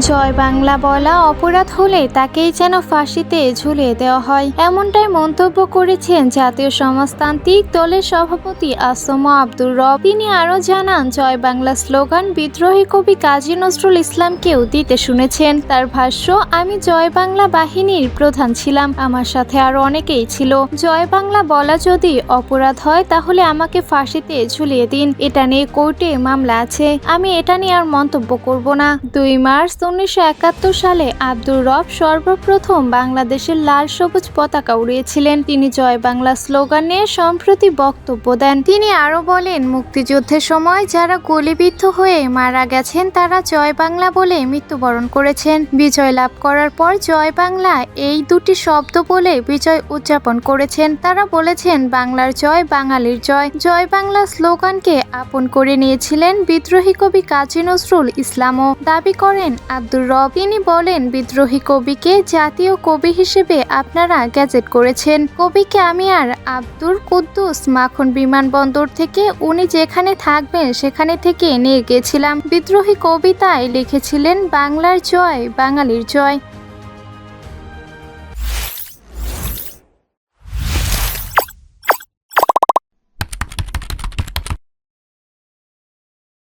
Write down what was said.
জয় বাংলা বলা অপরাধ হলে তাকেই যেন ফাঁসিতে ঝুলিয়ে দেওয়া হয়, এমনটাই মন্তব্য করেছেন জাতীয় সমাজতান্ত্রিক দলের সভাপতি আসম আব্দুর রব। তিনি আরও জানান, জয় বাংলা স্লোগান বিদ্রোহী কবি কাজী নজরুল ইসলামকেও দিতে শুনেছেন। তার ভাষ্য, আমি জয় বাংলা বাহিনীর প্রধান ছিলাম, আমার সাথে আরো অনেকেই ছিল। জয় বাংলা বলা যদি অপরাধ হয় তাহলে আমাকে ফাঁসিতে ঝুলিয়ে দিন, এটা নিয়ে কোর্টে মামলা আছে, আমি এটা নিয়ে আর মন্তব্য করব না। 2 মার্চ 1971 সালে আব্দুর রব সর্বপ্রথম বাংলাদেশের লাল সবুজ পতাকা উড়িয়েছিলেন। তিনি জয় বাংলা স্লোগান নিয়ে সম্প্রতি বক্তব্য দেন। তিনি আরো বলেন, মুক্তিযুদ্ধের সময় যারা গুলিবিদ্ধ হয়ে মারা গেছেন তারা জয় বাংলা বলে মৃত্যুবরণ করেছেন। বিজয় লাভ করার পর জয় বাংলা এই দুটি শব্দ বলে বিজয় উদযাপন করেছেন। তারা বলেছেন, বাংলার জয়, বাঙালির জয়। জয় বাংলা স্লোগানকে আপন করে নিয়েছিলেন বিদ্রোহী কবি কাজী নজরুল ইসলামও, দাবি করেন আব্দুর রব। তিনি বলেন, বিদ্রোহী কবিকে জাতীয় কবি হিসেবে আপনারা গ্যাজেট করেছেন। কবিকে আমি আর আব্দুল কুদ্দুস মাখন বিমানবন্দর থেকে উনি যেখানে থাকবেন সেখানে থেকে নিয়ে গেছিলাম। বিদ্রোহী কবিতায় লিখেছিলেন, বাংলার জয়, বাঙালির জয়।